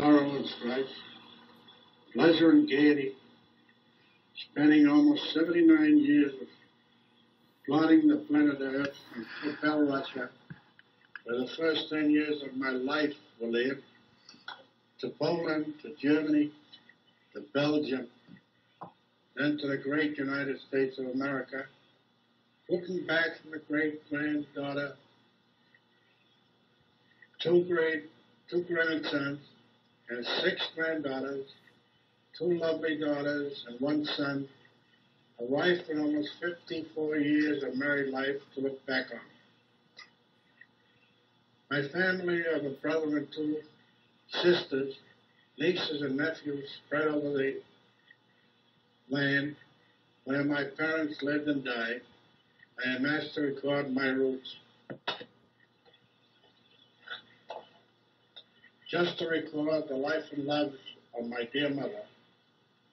sorrow and strife, pleasure and gaiety, spending almost 79 years of plotting the planet Earth from Kopyl, Russia, where the first 10 years of my life were lived, to Poland, to Germany, to Belgium, then to the great United States of America, looking back from the great-granddaughter, two grandsons, and 6 granddaughters, 2 lovely daughters, and 1 son, a wife and almost 54 years of married life to look back on. My family of a brother and 2 sisters, nieces and nephews spread over the land where my parents lived and died. I am asked to record my roots. Just to record the life and love of my dear mother,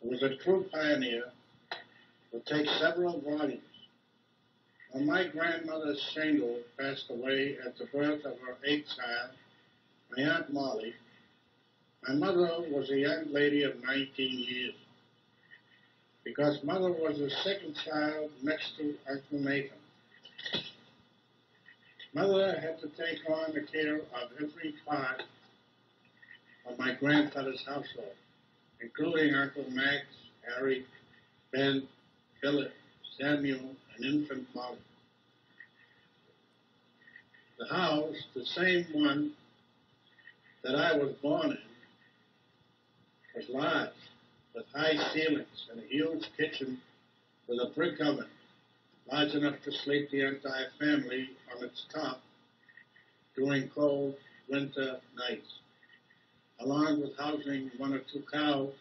who was a true pioneer, will take several volumes. When my grandmother Shtetl passed away at the birth of her 8th child, my Aunt Molly, my mother was a young lady of 19 years. Because mother was the 2nd child next to Uncle Nathan, mother had to take on the care of every part of my grandfather's household, including Uncle Max, Harry, Ben, Philip, Samuel, and infant Molly. The house, the same one that I was born in, was large, with high ceilings and a huge kitchen with a brick oven, large enough to sleep the entire family on its top during cold winter nights, along with housing 1 or 2 cows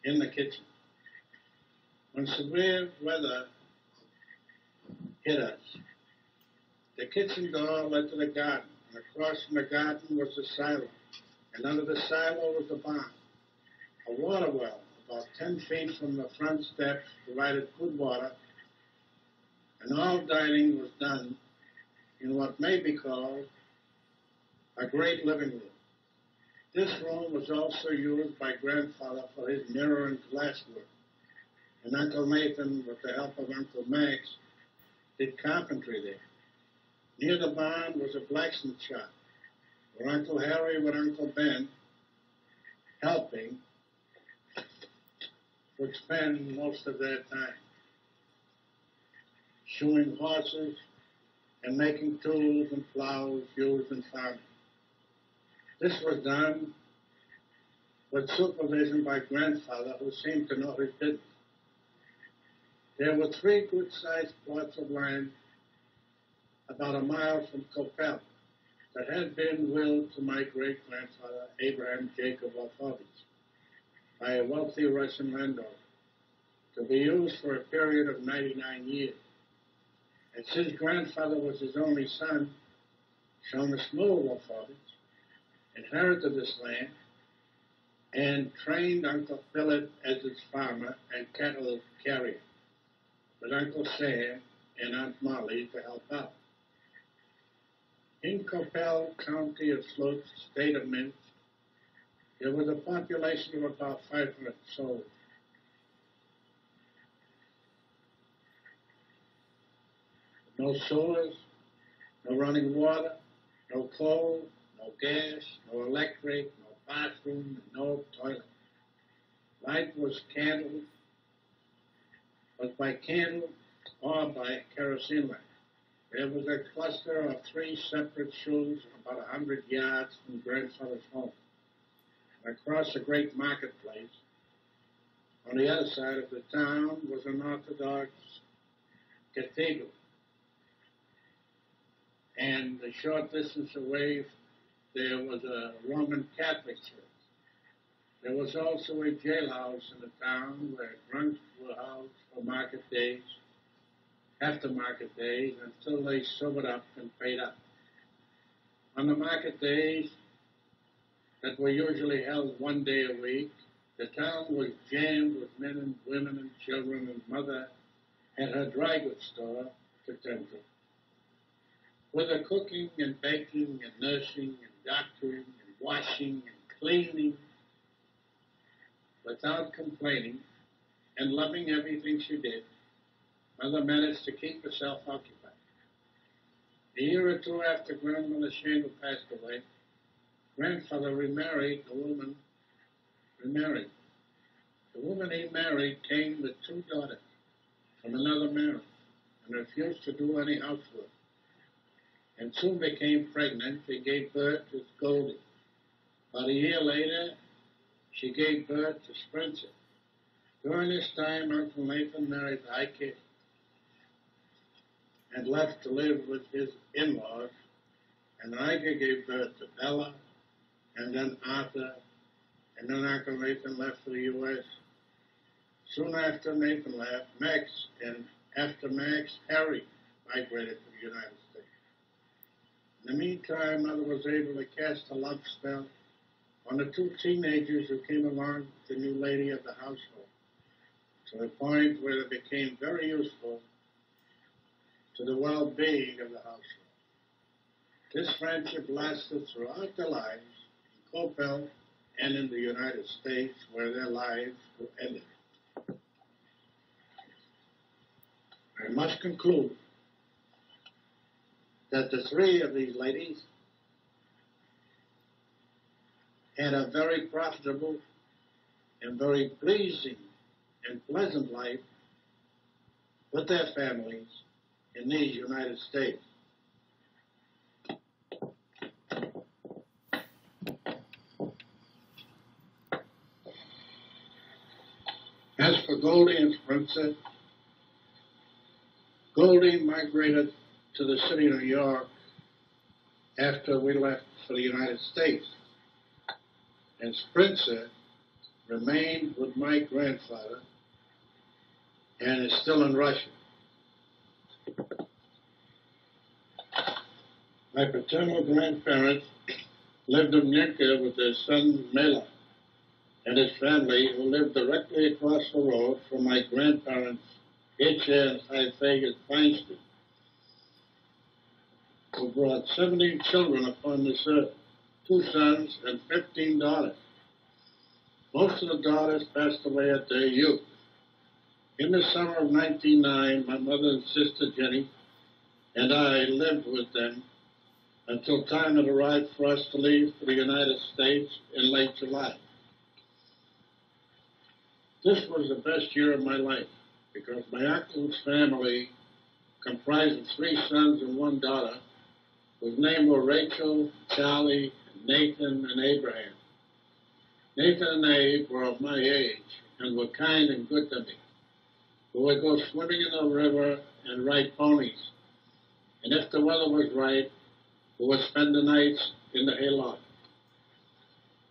in the kitchen. When severe weather hit us, the kitchen door led to the garden, and across from the garden was the silo, and under the silo was the barn. A water well about 10 feet from the front steps provided good water, and all dining was done in what may be called a great living room. This room was also used by grandfather for his mirror and glass work, and Uncle Nathan, with the help of Uncle Max, did carpentry there. Near the barn was a blacksmith shop, where Uncle Harry with Uncle Ben, helping, would spend most of their time shoeing horses and making tools and plows used in farming. This was done with supervision by grandfather, who seemed to know his business. There were 3 good-sized plots of land about a mile from Kapyl that had been willed to my great-grandfather Abraham Jacob Wolfovich by a wealthy Russian landowner to be used for a period of 99 years. And since grandfather was his only son, Shtetl Wolfovich inherited this land and trained Uncle Philip as its farmer and cattle carrier, with Uncle Sam and Aunt Molly to help out. In Kopyl County of Slopes, state of Minsk, there was a population of about 500 souls. No sewers, no running water, no coal, no gas, no electric, no bathroom, and no toilet. Light was by candle or by kerosene light. There was a cluster of 3 separate shul about 100 yards from grandfather's home. Across a great marketplace, on the other side of the town, was an Orthodox cathedral. And a short distance away, there was a Roman Catholic church. There was also a jailhouse in the town where drunks were housed for market days, after market days, until they sobered up and paid up. On the market days that were usually held 1 day a week, the town was jammed with men and women and children, and mother had her dry goods store to tend to. With the cooking and baking and nursing and doctoring and washing and cleaning, without complaining, and loving everything she did, Mother managed to keep herself occupied. A year or two after Grandmother Shtetl passed away, Grandfather remarried. The woman he married came with 2 daughters from another marriage and refused to do any housework, and soon became pregnant and gave birth to Goldie. About a year later, she gave birth to Spencer. During this time, Uncle Nathan married Ike and left to live with his in-laws, and Ike gave birth to Bella, and then Arthur, and then Uncle Nathan left for the U.S. Soon after Nathan left, after Max, Harry migrated to the United States. In the meantime, Mother was able to cast a love spell on the 2 teenagers who came along with the new lady of the household, to the point where they became very useful to the well-being of the household. This friendship lasted throughout their lives in Kopyl and in the United States, where their lives were ended. I must conclude that the 3 of these ladies had a very profitable and very pleasing and pleasant life with their families in these United States. As for Goldie and Princess, Goldie migrated to the city of New York after we left for the United States, and Spencer remained with my grandfather and is still in Russia. My paternal grandparents lived in Minka with their son Mela and his family, who lived directly across the road from my grandparents H.A. and Feinstein, who brought 17 children upon this earth, 2 sons and 15 daughters. Most of the daughters passed away at their youth. In the summer of 1909, my mother and sister Jenny and I lived with them until time had arrived for us to leave for the United States in late July. This was the best year of my life, because my uncle's family comprised of 3 sons and 1 daughter, whose names were Rachel, Charlie, Nathan, and Abraham. Nathan and Abe were of my age and were kind and good to me. We would go swimming in the river and ride ponies, and if the weather was right, we would spend the nights in the hayloft.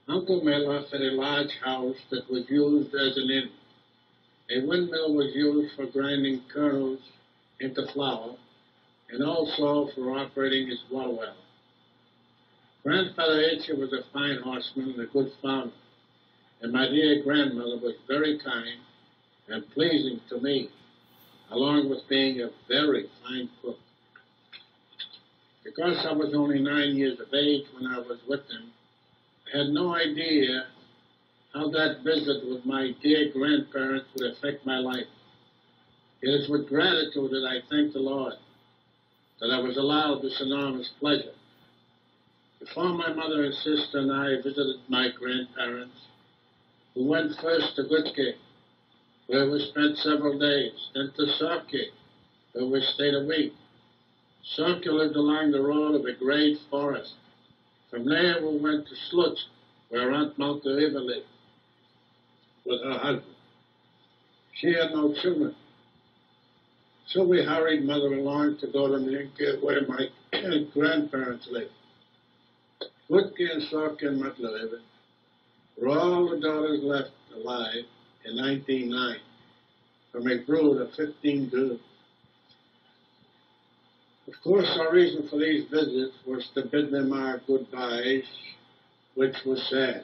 Uncle Mela had a large house that was used as an inn. A windmill was used for grinding kernels into flour, and also for operating his water well. Grandfather H. was a fine horseman and a good farmer, and my dear grandmother was very kind and pleasing to me, along with being a very fine cook. Because I was only 9 years of age when I was with them, I had no idea how that visit with my dear grandparents would affect my life. It is with gratitude that I thank the Lord that I was allowed this enormous pleasure. Before my mother and sister and I visited my grandparents, we went first to Gutke, where we spent several days, then to Sarki, where we stayed a week. Sarki lived along the road of a great forest. From there we went to Slutsk, where Aunt Malta Eva lived with her husband. She had no children. So we hurried Mother along to go to Minka, where my grandparents lived. Gutke and Sarki and Matleva were all the daughters left alive in 1909 from a brood of 15 girls. Of course, our reason for these visits was to bid them our goodbyes, which was sad.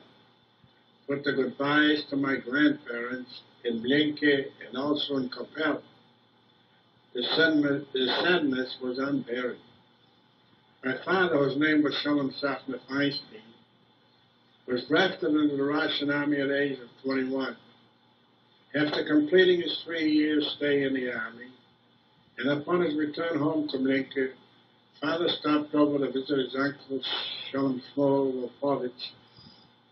But the goodbyes to my grandparents in Blinke and also in Kapyl, the sadness was unbearable. My father, whose name was Nathan Feinstein, was drafted into the Russian Army at the age of 21. After completing his 3-year stay in the Army, and upon his return home to Minka, Father stopped over to visit his uncle, Shtetl Wolfovich,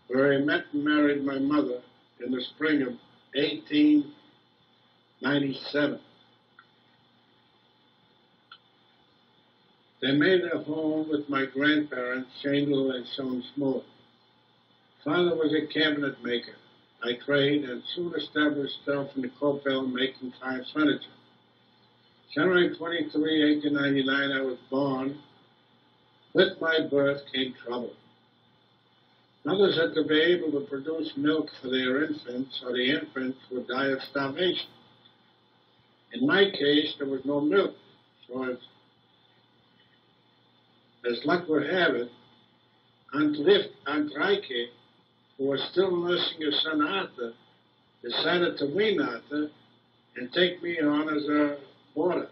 where he met and married my mother in the spring of 1897. They made their home with my grandparents, Shtetl and Sioux. Father was a cabinet maker by trade and soon established himself in the Kopyl making fine furniture. January 23, 1899, I was born. With my birth came trouble. Mothers had to be able to produce milk for their infants, or the infants would die of starvation. In my case, there was no milk, so as luck would have it, Aunt Reike, who was still nursing her son Arthur, decided to wean Arthur and take me on as a boarder.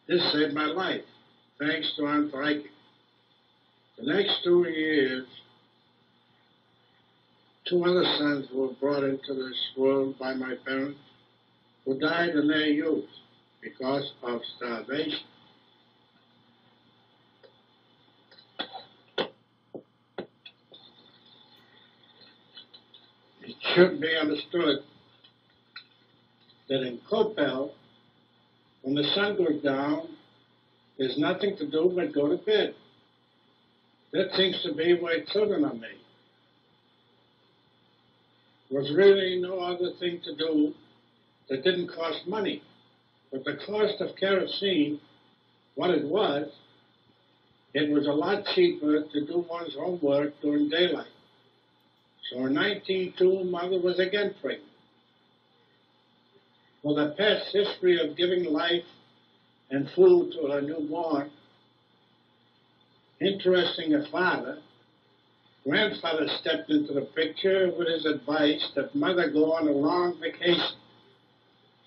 This saved my life, thanks to Aunt Reike. The next 2 years, 2 other sons were brought into this world by my parents, who died in their youth because of starvation. It should be understood that in Kopyl, when the sun goes down, there's nothing to do but go to bed. That seems to be why children are made. There was really no other thing to do that didn't cost money. But the cost of kerosene, what it was a lot cheaper to do one's homework during daylight. So in 1902, Mother was again pregnant. For the past history of giving life and food to her newborn, interesting her father, Grandfather stepped into the picture with his advice that Mother go on a long vacation.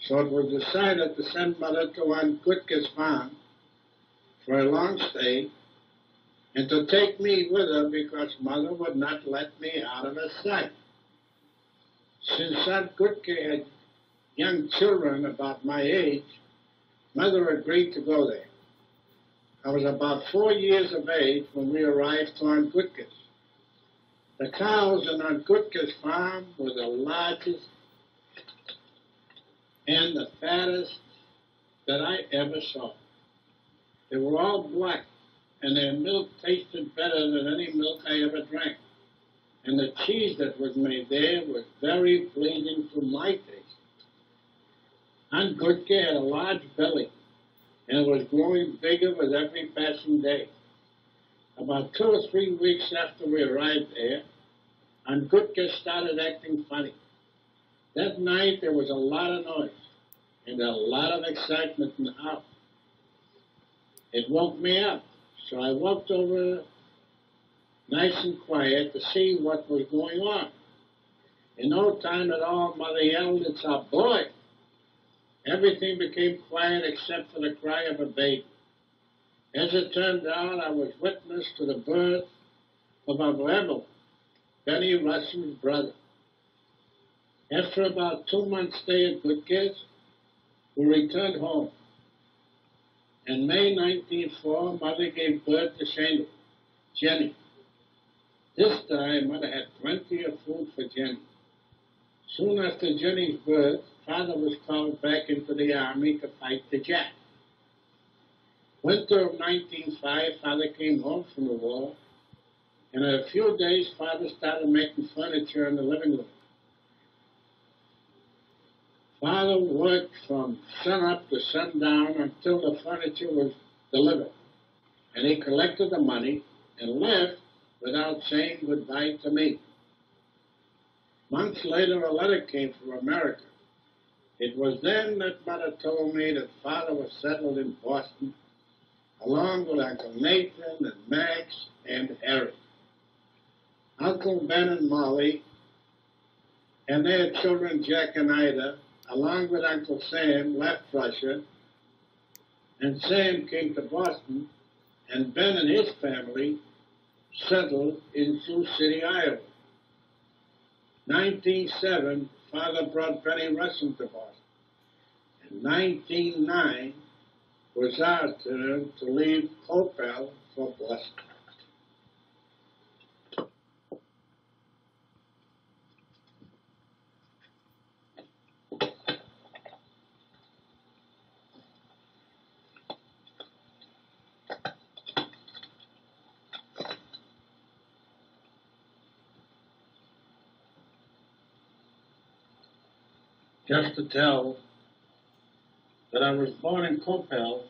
So it was decided to send Mother to Aunt Gutke's farm for a long stay and to take me with her because Mother would not let me out of her sight. Since Aunt Gutke had young children about my age, Mother agreed to go there. I was about 4 years of age when we arrived to Aunt Gutke's. The cows on Aunt Gutke's farm were the largest and the fattest that I ever saw. They were all black, and their milk tasted better than any milk I ever drank. And the cheese that was made there was very pleasing to my taste. Aunt Gutke had a large belly, and it was growing bigger with every passing day. About 2 or 3 weeks after we arrived there, Aunt Gutke started acting funny. That night there was a lot of noise and a lot of excitement in the house. It woke me up, so I walked over nice and quiet to see what was going on. In no time at all, Mother yelled, "It's our boy!" Everything became quiet except for the cry of a baby. As it turned out, I was witness to the birth of a rebel, Benny Russell's brother. After about 2 months' stay at Gutke's, we returned home. In May 1904, Mother gave birth to Shtetl, Jenny. This time, Mother had plenty of food for Jenny. Soon after Jenny's birth, Father was called back into the army to fight the Jap. Winter of 1905, Father came home from the war, and in a few days, Father started making furniture in the living room. Father worked from sunup to sundown until the furniture was delivered, and he collected the money and left without saying goodbye to me. Months later, a letter came from America. It was then that Mother told me that Father was settled in Boston, along with Uncle Nathan and Max and Harry. Uncle Ben and Molly and their children Jack and Ida, along with Uncle Sam, left Russia, and Sam came to Boston, and Ben and his family settled in Sioux City, Iowa. 1907, father brought Benny Russell to Boston. In 1909, was our turn to leave Kopyl for Boston. Just to tell that I was born in Kopyl,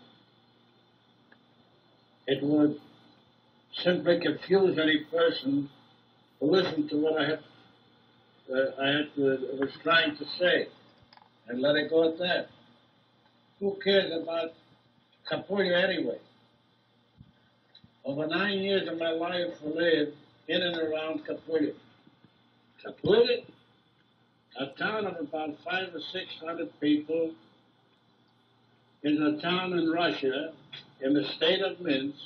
it would simply confuse any person who listened to what I was trying to say, and let it go at that. Who cares about Kapulye anyway? Over 9 years of my life I lived in and around Kapulye. Kapulye, a town of about 500 or 600 people, is a town in Russia, in the state of Minsk,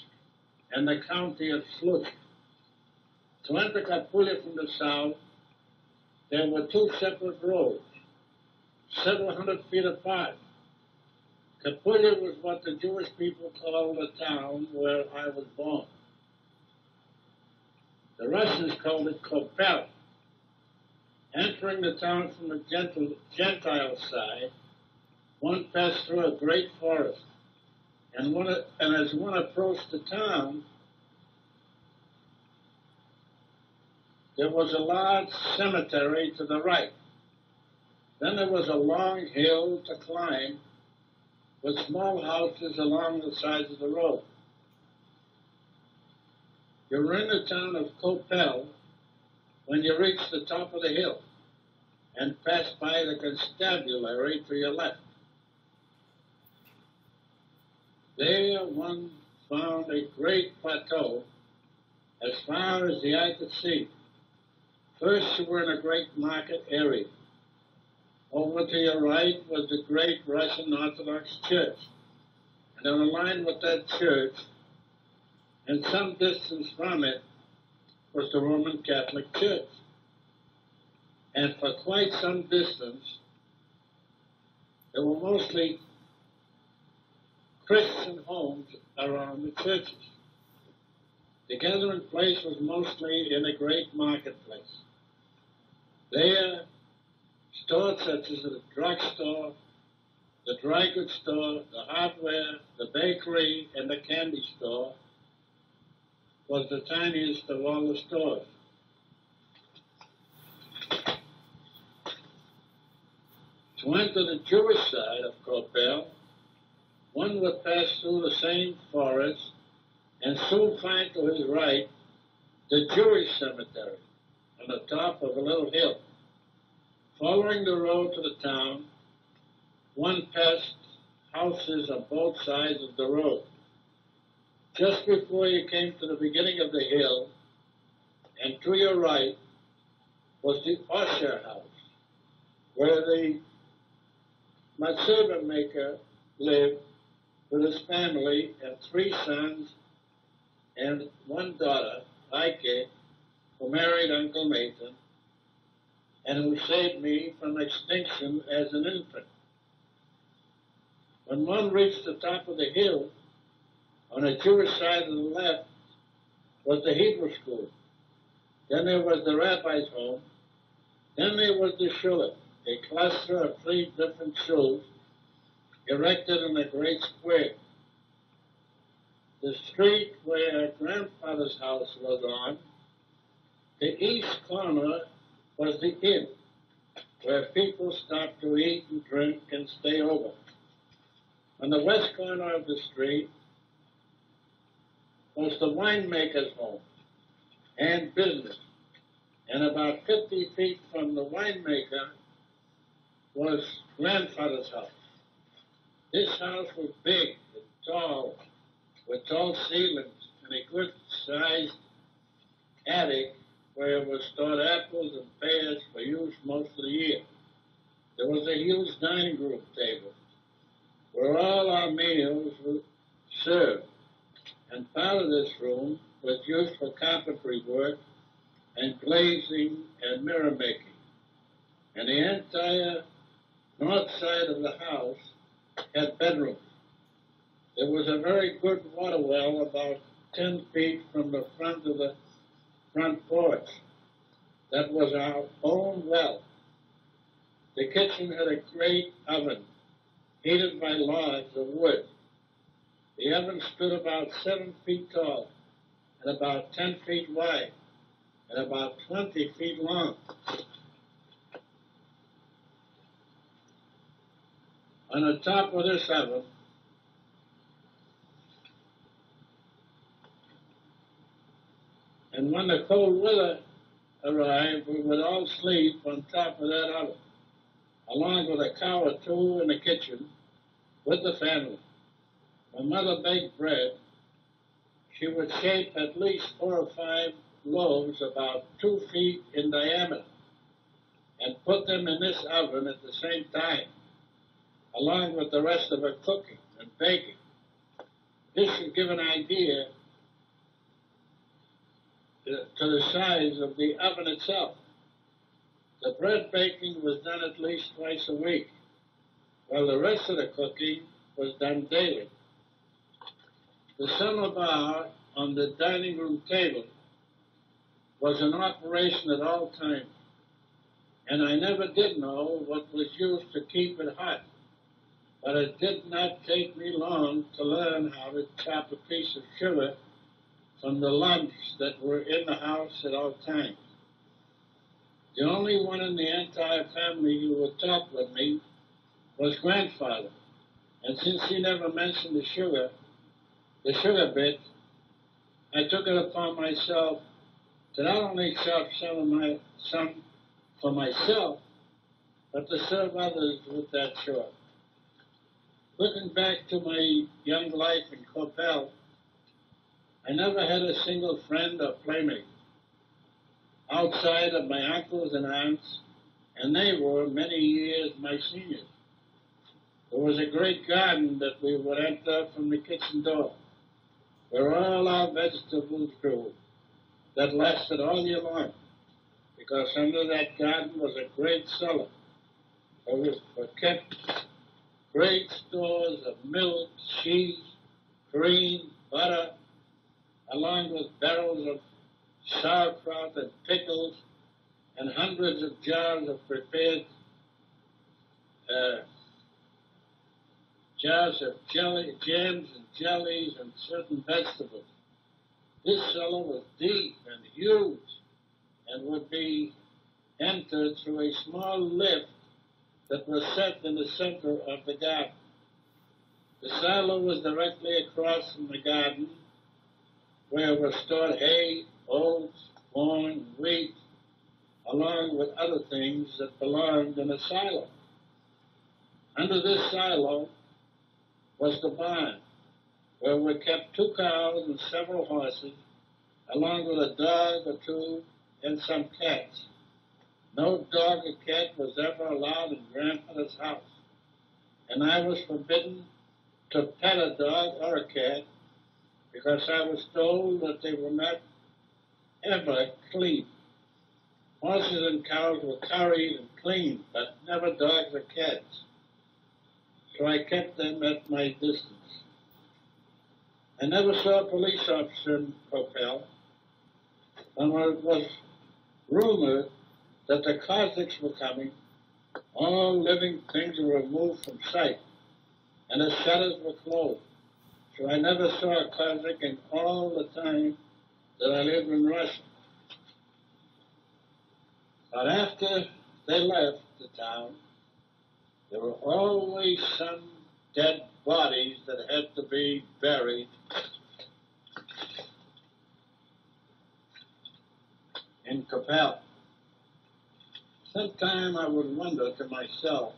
and the county of Sluch. To enter Kapulye from the south, there were two separate roads, several hundred feet apart. Kapulye was what the Jewish people called the town where I was born. The Russians called it Kopyl. Entering the town from the Gentile side, one passed through a great forest, and as one approached the town, there was a large cemetery to the right. Then there was a long hill to climb with small houses along the sides of the road. You were in the town of Kopyl when you reached the top of the hill and passed by the constabulary to your left. There one found a great plateau as far as the eye could see. First you were in a great market area. Over to your right was the great Russian Orthodox Church. And on a line with that church, and some distance from it, was the Roman Catholic Church. And for quite some distance, there were mostly Christian homes around the churches. The gathering place was mostly in a great marketplace. There, stores such as the drugstore, the dry goods store, the hardware, the bakery, and the candy store was the tiniest of all the stores. To enter the Jewish side of Kopyl, one would pass through the same forest and soon find to his right the Jewish cemetery on the top of a little hill. Following the road to the town, one passed houses on both sides of the road. Just before you came to the beginning of the hill, and to your right was the Usher house, where the matzeva maker lived with his family and 3 sons and 1 daughter, Ike, who married Uncle Nathan, and who saved me from extinction as an infant. When one reached the top of the hill, on the Jewish side of the left was the Hebrew school. Then there was the rabbi's home. Then there was the shul, a cluster of 3 different shuls erected in a great square. The street where grandfather's house was on, the east corner was the inn, where people stopped to eat and drink and stay over. On the west corner of the street was the winemaker's home and business. And about 50 feet from the winemaker was grandfather's house. This house was big and tall, with tall ceilings and a good-sized attic where was stored apples and pears for use most of the year. There was a huge dining room table where all our meals were served. And part of this room was used for carpentry work and glazing and mirror making. And the entire north side of the house had bedrooms. There was a very good water well about 10 feet from the front of the front porch. That was our own well. The kitchen had a great oven, heated by logs of wood. The oven stood about 7 feet tall and about 10 feet wide and about 20 feet long. On the top of this oven, and when the cold weather arrived, we would all sleep on top of that oven, along with a cow or two in the kitchen with the family. My mother baked bread. She would shape at least 4 or 5 loaves about 2 feet in diameter and put them in this oven at the same time, along with the rest of her cooking and baking. This should give an idea to the size of the oven itself. The bread baking was done at least twice a week, while the rest of the cooking was done daily. The samovar on the dining room table was in operation at all times, and I never did know what was used to keep it hot. But it did not take me long to learn how to chop a piece of sugar from the lumps that were in the house at all times. The only one in the entire family who would talk with me was grandfather, and since he never mentioned the sugar bit, I took it upon myself to not only chop some for myself, but to serve others with that sugar. Looking back to my young life in Kopyl, I never had a single friend or playmate outside of my uncles and aunts, and they were many years my seniors. There was a great garden that we would enter from the kitchen door, where all our vegetables grew, that lasted all year long, because under that garden was a great cellar. There were kept great stores of milk, cheese, cream, butter, along with barrels of sauerkraut and pickles, and hundreds of jars of prepared jars of jams and jellies and certain vegetables. This cellar was deep and huge and would be entered through a small lift that was set in the center of the garden. The silo was directly across from the garden, where were stored hay, oats, corn, wheat, along with other things that belonged in a silo. Under this silo was the barn, where were kept 2 cows and several horses, along with a dog or 2 and some cats. No dog or cat was ever allowed in grandmother's house, and I was forbidden to pet a dog or a cat because I was told that they were not ever clean. Horses and cows were curried and cleaned, but never dogs or cats. So I kept them at my distance. I never saw a police officer in Kopyl, and when it was rumored that the Cossacks were coming, all living things were removed from sight, and the shutters were closed. So I never saw a Cossack in all the time that I lived in Russia. But after they left the town, there were always some dead bodies that had to be buried in Kapyl. Sometime I would wonder to myself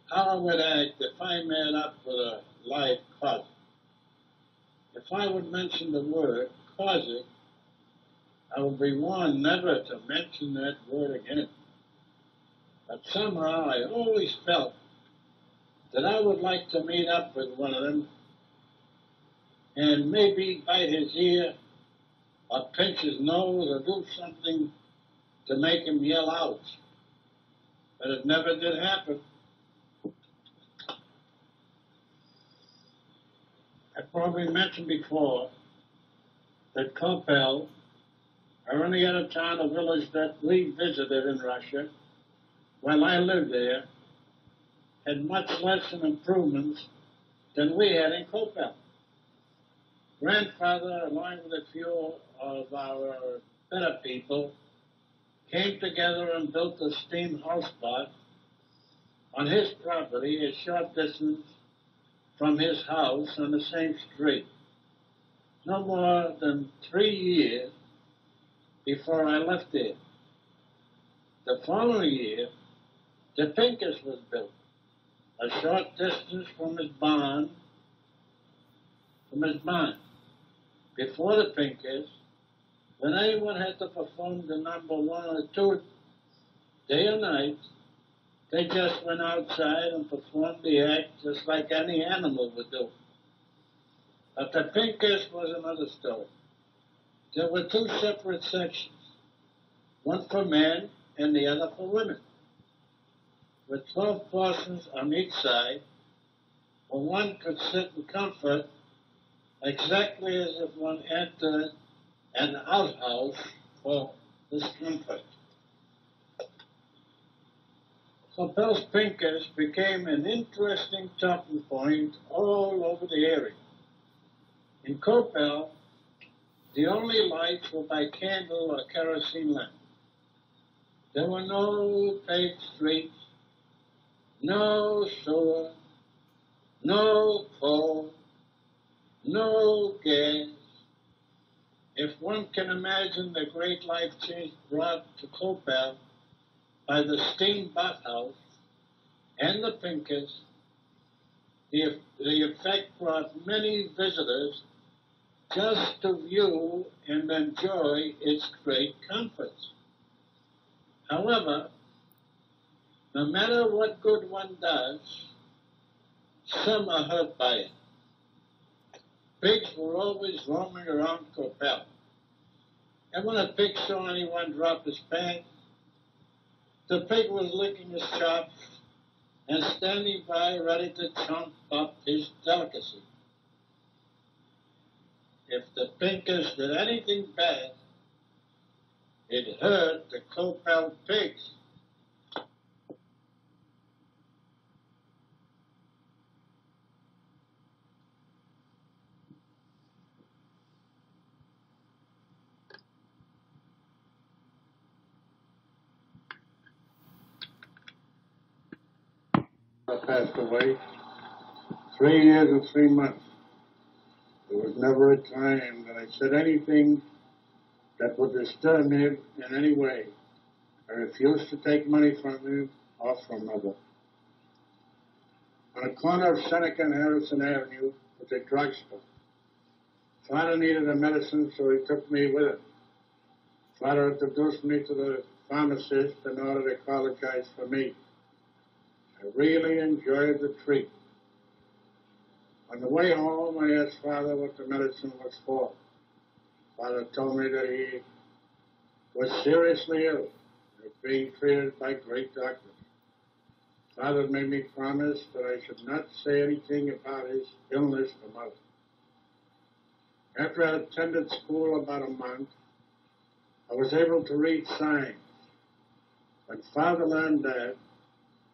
how I would act if I met up with a live Cossack. If I would mention the word Cossack, I would be warned never to mention that word again. But somehow I always felt that I would like to meet up with one of them and maybe bite his ear or pinch his nose or do something to make him yell out. But it never did happen. I probably mentioned before that Kopyl, or any other town or village that we visited in Russia, while I lived there, had much less improvements than we had in Kopyl. Grandfather, along with a few of our better people, came together and built a steam houseboat on his property, a short distance from his house on the same street. No more than 3 years before I left there. The following year, the Pincus was built, a short distance from his barn. Before the Pincus, when anyone had to perform the number 1 or 2, day or night, they just went outside and performed the act just like any animal would do. But the Pincus was another story. There were 2 separate sections, one for men and the other for women, with 12 persons on each side, where one could sit in comfort exactly as if one entered an outhouse for this comfort. Kopyl's Pincus became an interesting talking point all over the area. In Kopyl, the only lights were by candle or kerosene lamp. There were no paved streets, no sewer, no coal, no gas. If one can imagine the great life change brought to Kopyl by the steam bathhouse and the Pincus, the effect brought many visitors just to view and enjoy its great comforts. However, no matter what good one does, some are hurt by it. Pigs were always roaming around Kopyl. And when a pig saw anyone drop his pants, the pig was licking his chops and standing by ready to chomp up his delicacy. If the Pincus did anything bad, it hurt the Kopyl pigs. I passed away 3 years and 3 months. There was never a time that I said anything that would disturb him in any way. I refused to take money from him or from mother. On the corner of Seneca and Harrison Avenue was a drugstore. Father needed a medicine, so he took me with him. Father introduced me to the pharmacist in order to collegize for me. I really enjoyed the treat. On the way home, I asked Father what the medicine was for. Father told me that he was seriously ill and was being treated by great doctors. Father made me promise that I should not say anything about his illness to mother. After I attended school about a month, I was able to read signs. When Father learned that,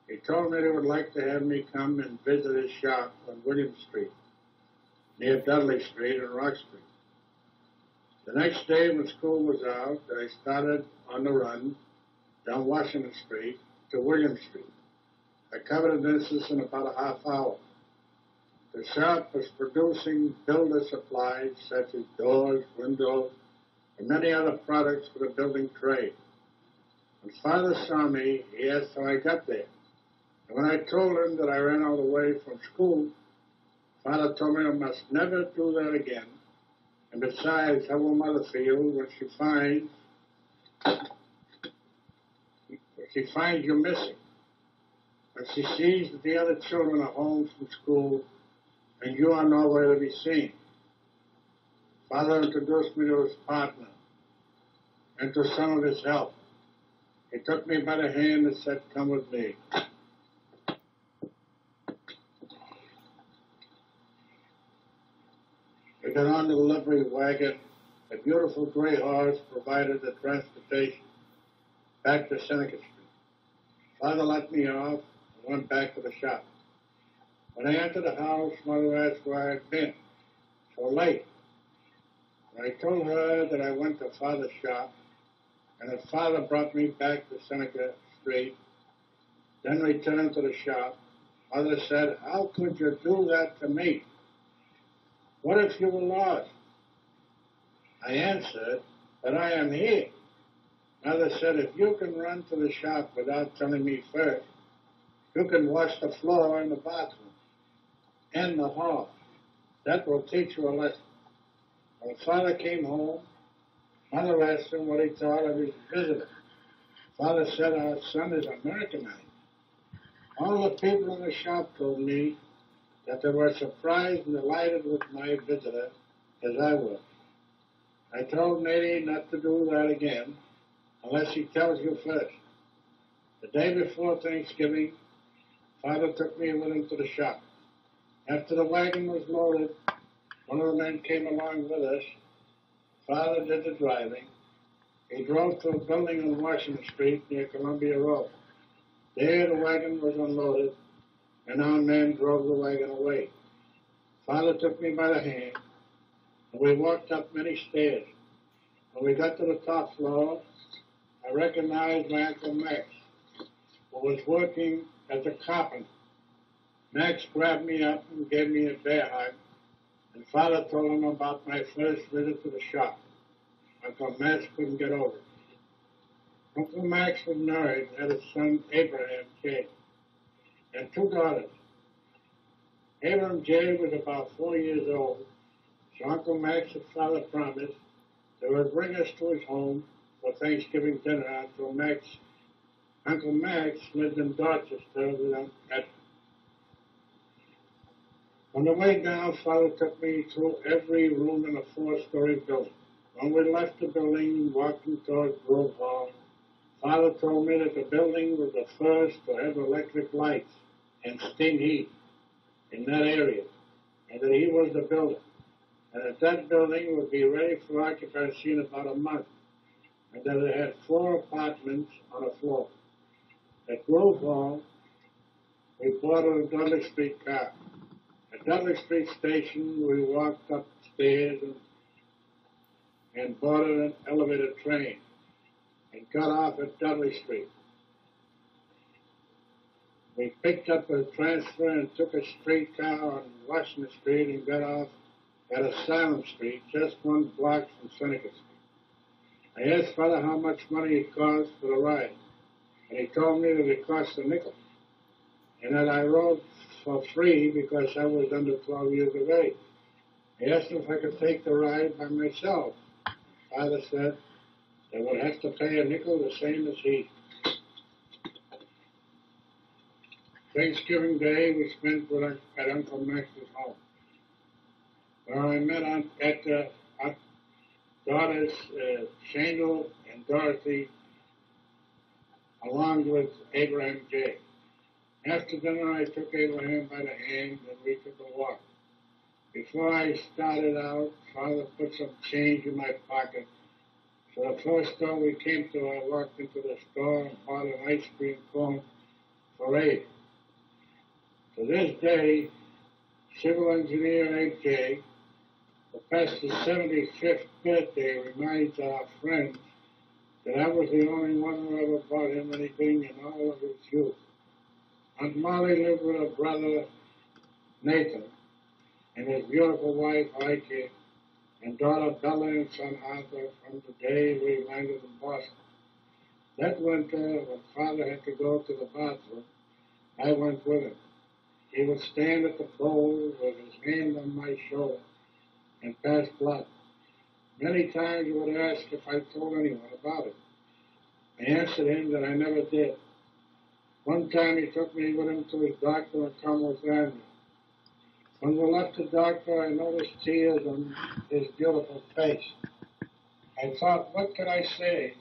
he told me he would like to have me come and visit his shop on William Street, near Dudley Street and Rock Street. The next day when school was out, I started on the run down Washington Street to William Street. I covered the distance in about a half hour. The shop was producing builder supplies such as doors, windows, and many other products for the building trade. When Father saw me, he asked how I got there. And when I told him that I ran all the way from school, Father told me I must never do that again. And besides, how will Mother feel when she finds you missing? When she sees that the other children are home from school and you are nowhere to be seen? Father introduced me to his partner and to some of his help. He took me by the hand and said, "Come with me." We got on the delivery wagon. A beautiful gray horse provided the transportation back to Seneca Street. Father let me off and went back to the shop. When I entered the house, Mother asked where I had been so late. And I told her that I went to Father's shop and that Father brought me back to Seneca Street, then returned to the shop. Mother said, "How could you do that to me? What if you were lost?" I answered, "But I am here." Mother said, "If you can run to the shop without telling me first, you can wash the floor in the bathroom and the hall. That will teach you a lesson." When Father came home, Mother asked him what he thought of his visitor. Father said, "Our son is Americanized." All the people in the shop told me that they were surprised and delighted with my visitor as I was. I told Nathan not to do that again unless he tells you first. The day before Thanksgiving, Father took me with him to the shop. After the wagon was loaded, one of the men came along with us. Father did the driving. He drove to a building on Washington Street near Columbia Road. There the wagon was unloaded, and our men drove the wagon away. Father took me by the hand, and we walked up many stairs. When we got to the top floor, I recognized my Uncle Max, who was working as a carpenter. Max grabbed me up and gave me a bear hug, and Father told him about my first visit to the shop. Uncle Max couldn't get over it. Uncle Max was married and had a son, Abraham J., and two daughters. Abraham J. was about 4 years old, so Uncle Max's father promised they would bring us to his home for Thanksgiving dinner until Uncle Max lived in Dorchester with Aunt Edna. On the way down, Father took me through every room in a 4-story building. When we left the building, walking towards Grove Hall, Father told me that the building was the first to have electric lights and steam heat in that area, and that he was the builder, and that building would be ready for occupancy in about a month, and that it had 4 apartments on a floor. At Grove Hall, we boarded a Dudley Street car. At Dudley Street Station, we walked upstairs and boarded an elevated train and got off at Dudley Street. We picked up a transfer and took a streetcar on Washington Street and got off at Asylum Street, just 1 block from Seneca Street. I asked Father how much money it cost for the ride, and he told me that it cost a nickel, and that I rode for free because I was under 12 years of age. I asked him if I could take the ride by myself. Father said they would have to pay a nickel the same as he. Thanksgiving Day we spent at Uncle Max's home, where I met Aunt daughters Shandel and Dorothy, along with Abraham J. After dinner, I took Abraham by the hand and we took a walk. Before I started out, Father put some change in my pocket. So the first store we came to, I walked into the store and bought an ice cream cone for Abe. To this day, civil engineer Abe J., who passed his 75th birthday, reminds our friends that I was the only one who ever bought him anything in all of his youth. Aunt Molly lived with her brother Nathan and his beautiful wife Ike and daughter Bella and son Arthur from the day we landed in Boston. That winter, when Father had to go to the bathroom, I went with him. He would stand at the bowl with his hand on my shoulder and pass blood. Many times he would ask if I told anyone about it. I answered him that I never did. One time he took me with him to his doctor in Commonwealth Avenue. When we left the doctor, I noticed tears on his beautiful face. I thought, what could I say?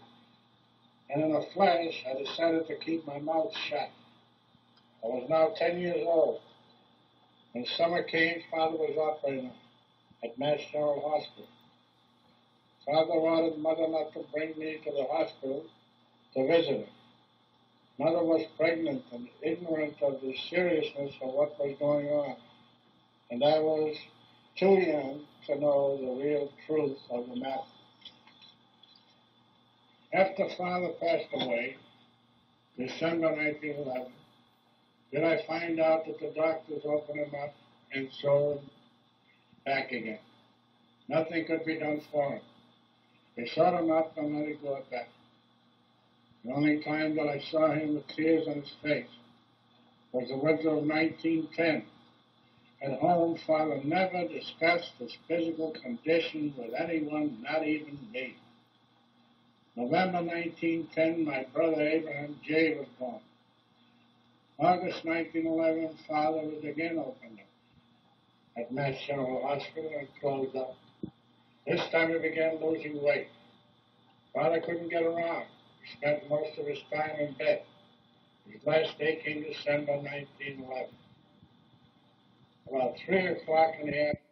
And in a flash, I decided to keep my mouth shut. I was now 10 years old. When summer came, Father was operating at Mass General Hospital. Father ordered Mother not to bring me to the hospital to visit her. Mother was pregnant and ignorant of the seriousness of what was going on, and I was too young to know the real truth of the matter. After Father passed away, December 1911, then I find out that the doctors opened him up and sewed him back again. Nothing could be done for him. They sewed him up and let him go at that. The only time that I saw him with tears on his face was the winter of 1910. At home, Father never discussed his physical condition with anyone, not even me. November 1910, my brother Abraham J. was born. August 1911, Father was again opened up at Mass General Hospital and closed up. This time he began losing weight. Father couldn't get around. He spent most of his time in bed. His last day came December 1911. About 3 o'clock in the afternoon,